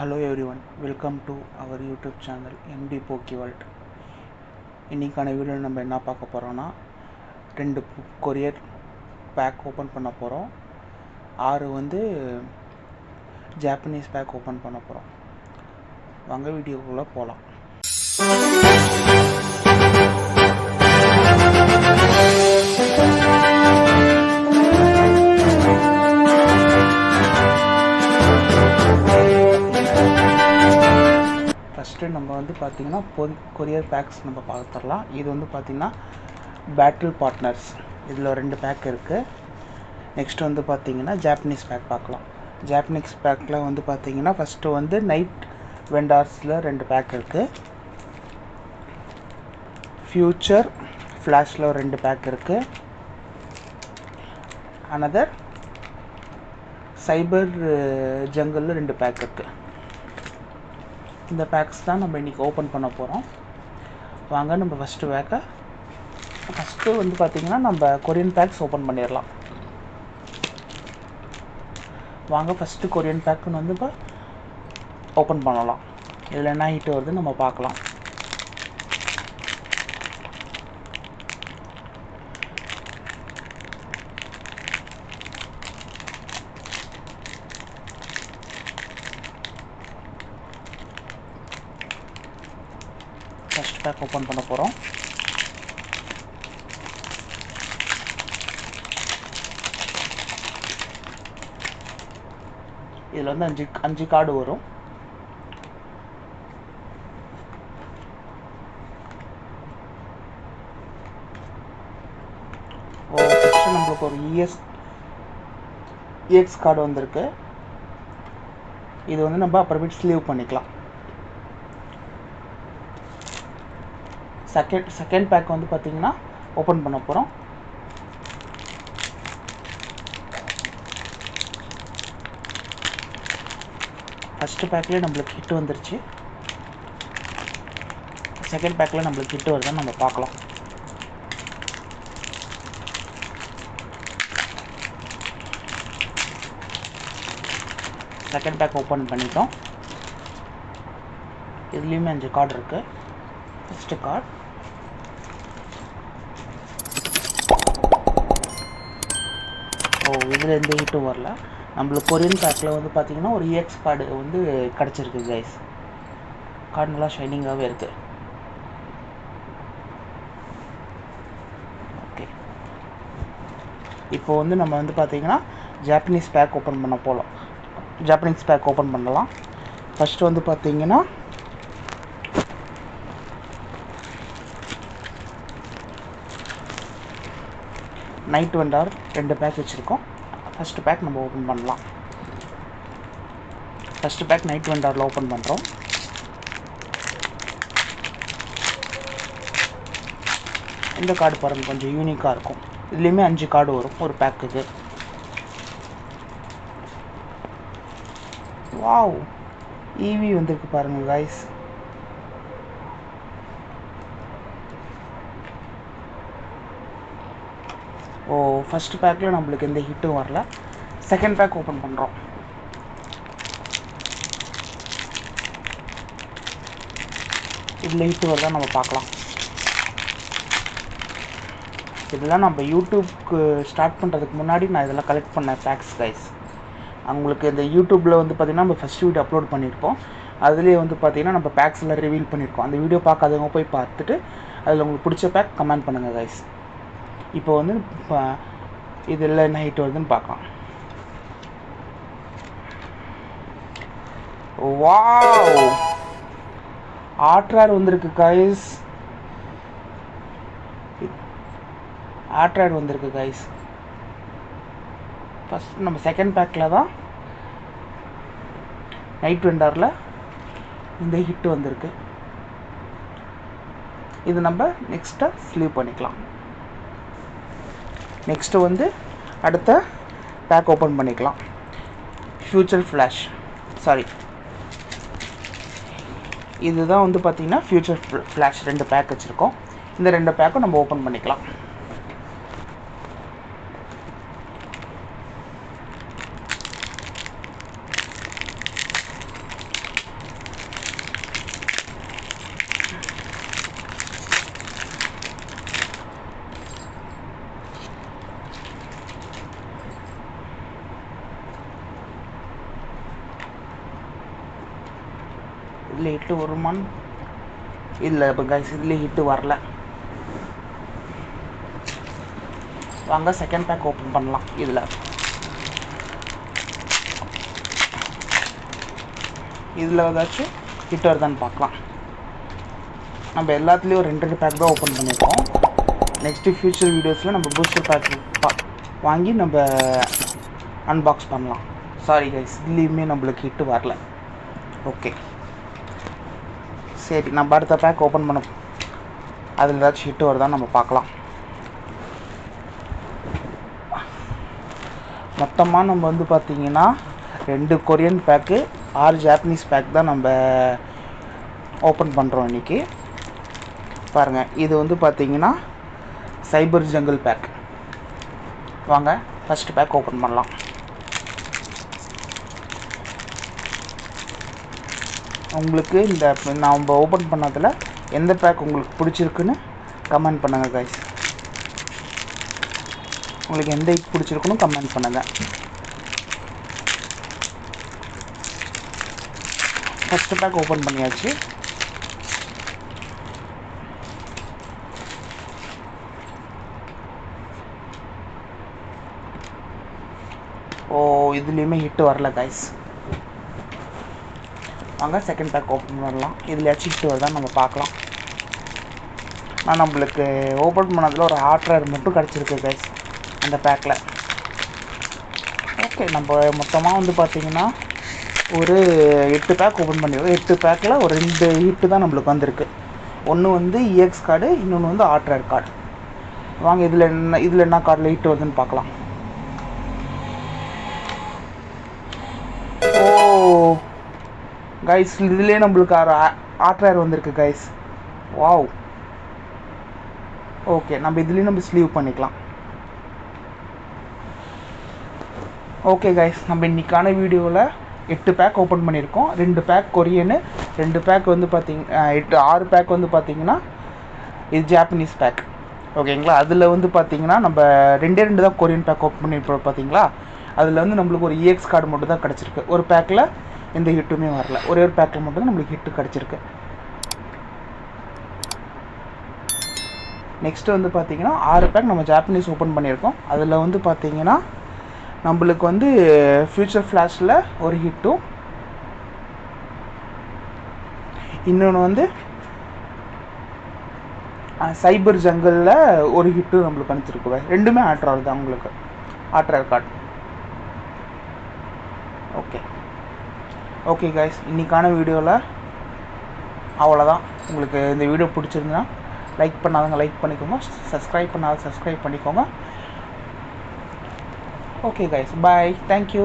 Hello everyone, welcome to our YouTube channel MD Pokeworld. இன்னைக்கான வீடியோவில் நம்ம என்ன பார்க்க போகிறோம்னா 2 கொரியர் பேக் ஓப்பன் பண்ண போகிறோம். 6 ஜாப்பனீஸ் பேக் ஓப்பன் பண்ண போகிறோம். வாங்க வீடியோக்குள்ளே போகலாம். ஃபஸ்ட்டு நம்ம பார்த்திங்கன்னா கொரியர் பேக்ஸ் நம்ம பார்த்துடலாம். இது பார்த்திங்கன்னா பேட்டில் பார்ட்னர்ஸ், இதில் 2 பேக் இருக்குது. நெக்ஸ்ட் பார்த்திங்கன்னா ஜாப்பனீஸ் பேக் பார்க்கலாம். ஜாப்பனீஸ் பேக்கில் பார்த்திங்கன்னா ஃபஸ்ட்டு நைட் வெண்டார்ஸில் 2 பேக் இருக்குது. ஃப்யூச்சர் ஃப்ளாஷில் 2 பேக் இருக்குது. அனதர் சைபர் ஜங்கிளில் 2 பேக் இருக்குது. இந்த பேக்ஸ் தான் நம்ம இன்றைக்கி ஓப்பன் பண்ண போகிறோம். வாங்க நம்ம ஃபஸ்ட்டு பார்த்திங்கன்னா நம்ம கொரியன் பேக்ஸ் ஓப்பன் பண்ணிடலாம். வாங்க ஃபஸ்ட்டு கொரியன் பேக்குன்னு இப்போ ஓப்பன் பண்ணலாம். இதில் என்ன ஹிட் வருது நம்ம பார்க்கலாம். ஃபஸ்ட் பேக் ஓப்பன் பண்ண போகிறோம். இதில் 5 கார்டு வரும். ஃபஸ்ட்டு நம்மளுக்கு ஒரு EX கார்டு வந்திருக்கு. இது நம்ம அப்புறமேட்டு ஸ்லீவ் பண்ணிக்கலாம். செகண்ட் பேக் பார்த்திங்கன்னா ஓப்பன் பண்ண போகிறோம். ஃபஸ்ட்டு பேக்லேயே நம்மளுக்கு ஹிட் வந்துருச்சு. செகண்ட் பேக்கில் நம்மளுக்கு ஹிட் வருதுன்னு நம்ம பார்க்கலாம். செகண்ட் பேக் ஓப்பன் பண்ணிட்டோம். இதுலேயுமே 5 கார்டு இருக்குது. ஃபஸ்ட்டு கார்டு இதில் எந்த ஹிட்டும் வரல. நம்மளுக்கு கொரியன் பேக்கில் பார்த்திங்கன்னா ஒரு EX கார்டு கிடச்சிருக்கு கைஸ். கார்டு நல்லா ஷைனிங்காகவே இருக்குது. ஓகே, இப்போ நம்ம பார்த்திங்கன்னா ஜாப்பனீஸ் பேக் ஓப்பன் பண்ண போகலாம். ஜாப்பனீஸ் பேக் ஓப்பன் பண்ணலாம். ஃபஸ்ட்டு பார்த்திங்கன்னா நைட் வெண்டார் 2 பேக் வச்சுருக்கோம். ஃபஸ்ட்டு பேக் நம்ம ஓப்பன் பண்ணலாம். ஃபஸ்ட்டு பேக் நைட் வெண்டாரில் ஓப்பன் பண்ணுறோம். இந்த கார்டு பாருங்கள், கொஞ்சம் யூனிக்காக இருக்கும். இதுலேயுமே 5 கார்டு வரும் ஒரு பேக்குக்கு. வாவ், ஈவி வந்திருக்கு பாருங்கள் கைஸ். ஃபஸ்ட் பேக்கில் நம்மளுக்கு எந்த ஹிட்டும் வரல. செகண்ட் பேக் ஓப்பன் பண்ணுறோம். இதில் ஹிட் வருதா நம்ம பார்க்கலாம். இதெல்லாம் நம்ம யூடியூப்க்கு ஸ்டார்ட் பண்ணுறதுக்கு முன்னாடி நான் இதெல்லாம் கலெக்ட் பண்ணேன் பேக்ஸ் கைஸ். அவங்களுக்கு இந்த யூடியூப்பில் பார்த்திங்கன்னா நம்ம ஃபஸ்ட் வீடியோ அப்லோட் பண்ணியிருப்போம். அதுலேயே பார்த்திங்கன்னா நம்ம பேக்ஸ் எல்லாம் ரிவீல் பண்ணியிருக்கோம். அந்த வீடியோ பார்க்காதவங்க போய் பார்த்துட்டு அதில் உங்களுக்கு பிடிச்ச பேக் கமெண்ட் பண்ணுங்கள் கைஸ். இப்போ இதில் என்ன ஹிட் வருதுன்னு பார்க்கலாம். வாவ், ஆட்ராய்டு வந்திருக்கு கைஸ். ஆட்ராய்டு வந்திருக்கு கைஸ். ஃபஸ்ட் நம்ம செகண்ட் பேக்கில் தான் நைட் வெண்டாரில் இந்த ஹிட் வந்திருக்கு. இது நம்ம நெக்ஸ்ட்டாக ஸ்லீவ் பண்ணிக்கலாம். நெக்ஸ்ட்டு அடுத்த பேக் ஓப்பன் பண்ணிக்கலாம். ஃப்யூச்சர் ஃப்ளாஷ், சாரி, இதுதான் பார்த்திங்கன்னா ஃப்யூச்சர் ஃப்ளாஷ் 2 பேக் வச்சுருக்கோம். இந்த 2 பேக்கும் நம்ம ஓப்பன் பண்ணிக்கலாம். இதில் ஹிட்டு வருமான்னு இல்லை. இப்போ கைஸ் இதில் ஹிட்டு வரல. வாங்க செகண்ட் பேக் ஓப்பன் பண்ணலாம். இதில் ஏதாச்சும் ஹிட் வருதான்னு பார்க்கலாம். நம்ம எல்லாத்துலேயும் 2 பேக் தான் ஓப்பன் பண்ணியிருக்கோம். நெக்ஸ்ட்டு ஃப்யூச்சர் வீடியோஸில் நம்ம பூஸ்டர் பேக் வாங்கி நம்ம அன்பாக்ஸ் பண்ணலாம். சாரி கைஸ், இதுலேயுமே நம்மளுக்கு ஹிட்டு வரல. ஓகே சரி, நம்ம அடுத்த பேக் ஓப்பன் பண்ண அதில் ஏதாச்சும் ஹிட்டு வருதான்னு நம்ம பார்க்கலாம். மொத்தமாக நம்ம வந்து பார்த்திங்கன்னா 2 கொரியன் பேக்கு 6 ஜாப்பனீஸ் பேக் தான் நம்ம ஓப்பன் பண்ணுறோம் இன்றைக்கி. பாருங்கள், இது வந்து பார்த்திங்கன்னா சைபர் ஜங்கிள் பேக். வாங்க ஃபஸ்ட்டு பேக் ஓப்பன் பண்ணலாம். உங்களுக்கு இந்த நம்ம ஓப்பன் பண்ணதில் எந்த பேக் உங்களுக்கு பிடிச்சிருக்குன்னு கமெண்ட் பண்ணுங்கள் கைஸ். உங்களுக்கு எந்த ஹிட் பிடிச்சிருக்குன்னு கமெண்ட் பண்ணுங்கள். ஃபஸ்ட்டு பேக் ஓப்பன் பண்ணியாச்சு. இதுலேயுமே ஹிட்டு வரல கைஸ். வாங்க செகண்ட் பேக் ஓப்பன் பண்ணலாம். இதுலையாச்சும் ஹிட்டு வருதான்னு நம்ம பார்க்கலாம். நான் நம்மளுக்கு ஓப்பன் பண்ணதில் ஒரு ஹார்ட்வேர் மட்டும் கிடச்சிருக்கு கைஸ் அந்த பேக்கில். ஓகே, நம்ம மொத்தமாக வந்து பார்த்திங்கன்னா ஒரு 8 பேக் ஓப்பன் பண்ணிடுவோம். 8 பேக்கில் ஒரு 2 ஹிட்டு தான் நம்மளுக்கு வந்திருக்கு. ஒன்று வந்து இஎக்ஸ் கார்டு, இன்னொன்று வந்து ஹார்ட்வேர் கார்டு. வாங்க இதில் என்ன கார்டில் ஹிட்டு வருதுன்னு பார்க்கலாம். கைஸ், இதுலேயே நம்மளுக்கு ஹார்ட்வேர் வந்திருக்கு கைஸ். வாவ். ஓகே, நம்ம இதுலேயும் நம்ம ஸ்லீவ் பண்ணிக்கலாம். ஓகே கைஸ், நம்ம இன்றைக்கான வீடியோவில் 8 பேக் ஓப்பன் பண்ணியிருக்கோம். 2 பேக் கொரியனு, 2 பேக் வந்து பார்த்திங்கன்னா 6 பேக் வந்து பார்த்திங்கன்னா இது ஜாப்பனீஸ் பேக். ஓகேங்களா. அதில் வந்து பார்த்திங்கன்னா நம்ம 2 தான் கொரியன் பேக் ஓப்பன் பண்ணியிருப்போம் பார்த்தீங்களா. அதில் வந்து நம்மளுக்கு ஒரு இஎக்ஸ் கார்டு மட்டும் தான் கிடச்சிருக்கு. ஒரு பேக்கில் எந்த ஹிட்டுமே வரல. ஒரே ஒரு பேக்கில் மட்டும் நம்மளுக்கு ஹிட்டு கிடச்சிருக்கு. நெக்ஸ்ட்டு வந்து பார்த்திங்கன்னா 6 பேக் நம்ம ஜாப்பனீஸ் ஓப்பன் பண்ணியிருக்கோம். அதில் வந்து பார்த்திங்கன்னா நம்மளுக்கு வந்து ஃப்யூச்சர் ஃப்ளாஷில் ஒரு ஹிட்டும், இன்னொன்று வந்து சைபர் ஜங்கிளில் ஒரு ஹிட்டும் நம்மளுக்கு அனுப்பிச்சிருக்கு. ரெண்டுமே ஆட்ரால் தான் உங்களுக்கு, ஆட்ரால் கார்டு. ஓகே கைஸ், இன்றைக்கான வீடியோவில் அவ்வளோதான். உங்களுக்கு இந்த வீடியோ பிடிச்சிருந்தா லைக் பண்ணாதவங்க லைக் பண்ணிக்கோங்க, சப்ஸ்கிரைப் பண்ணாத சப்ஸ்கிரைப் பண்ணிக்கோங்க. ஓகே கைஸ், பாய், தேங்க்யூ.